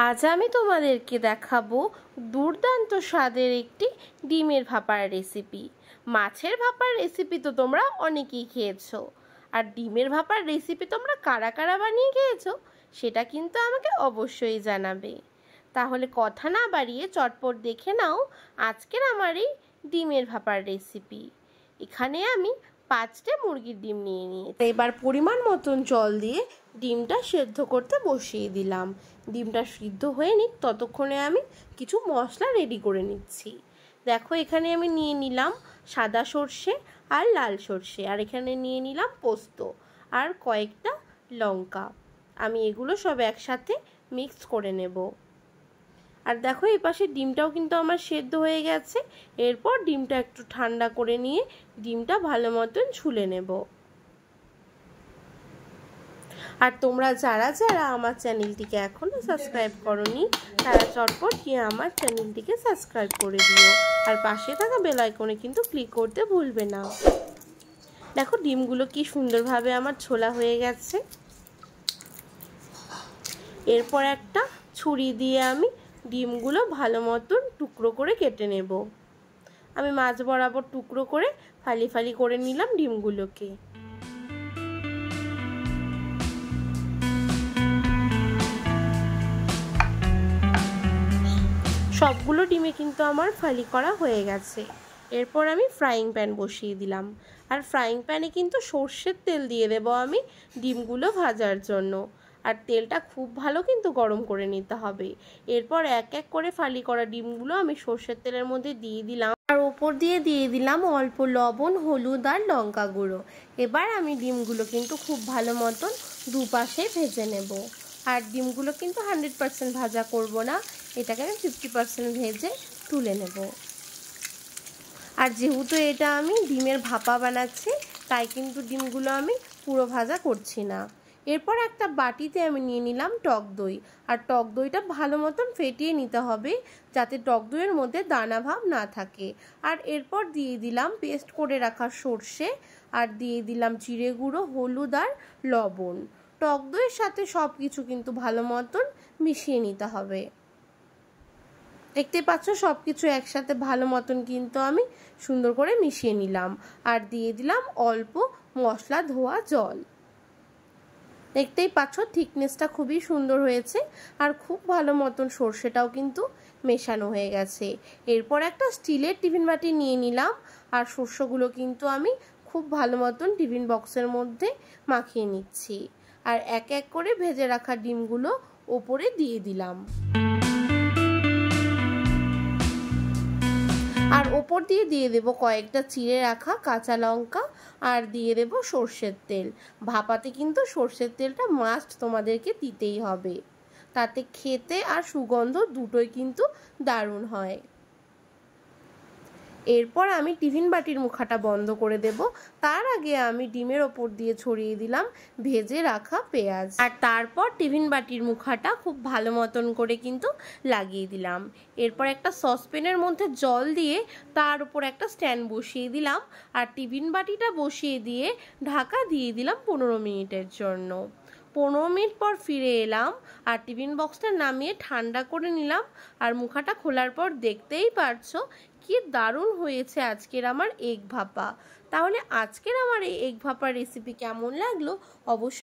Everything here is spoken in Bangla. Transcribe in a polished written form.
আজ আমি তোমাদেরকে দেখাবো দুর্দান্ত স্বাদের একটি ডিমের ভাপার রেসিপি। মাছের ভাপার রেসিপি তো তোমরা অনেকেই খেয়েছো, আর ডিমের ভাপার রেসিপি তোমরা কারা কারা বানিয়ে খেয়েছো সেটা কিন্তু আমাকে অবশ্যই জানাবে। তাহলে কথা না বাড়িয়ে চটপট দেখে নাও আজকের আমার এই ডিমের ভাপার রেসিপি। এখানে আমি 5টে মুরগির ডিম নিয়ে নিয়েছি। এবার পরিমাণ মতন জল দিয়ে ডিমটা সেদ্ধ করতে বসিয়ে দিলাম। ডিমটা সিদ্ধ হয়ে নিক ততক্ষণে আমি কিছু মশলা রেডি করে নিচ্ছি। দেখো এখানে আমি নিয়ে নিলাম সাদা সর্ষে আর লাল সর্ষে, আর এখানে নিয়ে নিলাম পোস্ত আর কয়েকটা লঙ্কা। আমি এগুলো সব একসাথে মিক্স করে নেব। আর দেখো এই পাশে ডিমটাও কিন্তু আমার সেদ্ধ হয়ে গেছে। এরপর ডিমটা একটু ঠান্ডা করে নিয়ে ডিমটা ভালো মতন ছুলে নেব। আর তোমরা যারা যারা আমার চ্যানেলটিকে এখনো সাবস্ক্রাইব করোনি তারা চটপট গিয়ে আমার চ্যানেলটিকে সাবস্ক্রাইব করে দিও, আর পাশে থাকা বেল আইকনে কিন্তু ক্লিক করতে ভুলবে না। দেখো ডিমগুলো কি সুন্দরভাবে আমার ছোলা হয়ে গেছে। এরপর একটা ছুরি দিয়ে আমি ডিমগুলো ভালো মতন টুকরো করে কেটে নেব। আমি মাছ বরাবর টুকরো করে ফালি ফালি করে নিলাম ডিমগুলোকে। সবগুলো ডিমে কিন্তু আমার ফালি করা হয়ে গেছে। এরপর আমি ফ্রাইং প্যান বসিয়ে দিলাম, আর ফ্রাইং প্যানে কিন্তু সর্ষের তেল দিয়ে দেবো আমি ডিমগুলো ভাজার জন্য। আর তেলটা খুব ভালো কিন্তু গরম করে নিতে হবে। এরপর এক এক করে ফালি করা ডিমগুলো আমি সর্ষের তেলের মধ্যে দিয়ে দিলাম, আর ওপর দিয়ে দিলাম অল্প লবণ, হলুদ আর লঙ্কা গুঁড়ো। এবার আমি ডিমগুলো কিন্তু খুব ভালো মতন দুপাশে ভেজে নেব। আর ডিমগুলো কিন্তু 100% ভাজা করব না, এটাকে আমি 50% ভেজে তুলে নেব। আর যেহেতু এটা আমি ডিমের ভাপা বানাচ্ছি তাই কিন্তু ডিমগুলো আমি পুরো ভাজা করছি না। এরপর একটা বাটিতে আমি নিয়ে নিলাম টক দই, আর টক দইটা ভালো মতন ফেটিয়ে নিতে হবে যাতে টক দইয়ের মধ্যে দানা ভাব না থাকে। আর এরপর দিয়ে দিলাম পেস্ট করে রাখা সর্ষে, আর দিয়ে দিলাম জিরে গুঁড়ো, হলুদ আর লবণ। টক দইয়ের সাথে সব কিছু কিন্তু ভালো মতন মিশিয়ে নিতে হবে। দেখতে পাচ্ছ সব কিছু একসাথে ভালো মতন কিন্তু আমি সুন্দর করে মিশিয়ে নিলাম, আর দিয়ে দিলাম অল্প মশলা ধোয়া জল। দেখতেই পাচ্ছ থিকনেসটা খুবই সুন্দর হয়েছে, আর খুব ভালো মতন সর্ষেটাও কিন্তু মেশানো হয়ে গেছে। এরপর একটা স্টিলের টিফিন বাটি নিয়ে নিলাম, আর শস্যগুলো কিন্তু আমি খুব ভালো মতন টিফিন বক্সের মধ্যে মাখিয়ে নিচ্ছি। আর এক এক করে ভেজে রাখা ডিমগুলো ওপরে দিয়ে দিলাম, আর ওপর দিয়ে দেবো কয়েকটা চিড়ে রাখা কাঁচা লঙ্কা, আর দিয়ে দেবো সর্ষের তেল। ভাপাতে কিন্তু সর্ষের তেলটা মাস্ট তোমাদেরকে দিতেই হবে, তাতে খেতে আর সুগন্ধ দুটোই কিন্তু দারুণ হয়। এরপর আমি টিফিন বাটির মুখাটা বন্ধ করে দেব। তার আগে আমি ডিমের ওপর দিয়ে ছড়িয়ে দিলাম ভেজে রাখা পেঁয়াজ, আর তারপর টিফিন বাটির মুখাটা খুব ভালো মতন করে কিন্তু লাগিয়ে দিলাম। এরপর একটা সসপ্যানের মধ্যে জল দিয়ে তার উপর একটা স্ট্যান্ড বসিয়ে দিলাম, আর টিফিন বাটিটা বসিয়ে দিয়ে ঢাকা দিয়ে দিলাম 15 মিনিটের জন্য। 15 মিনিট পর ফিরে এলাম, আর টিফিন বক্সটা নামিয়ে ঠান্ডা করে নিলাম। আর মুখাটা খোলার পর দেখতেই পারছো কি দারুণ হয়েছে আজকের আমার এগ ভাপা। তাহলে আজকের আমার এই এগ ভাপার রেসিপি কেমন লাগলো অবশ্যই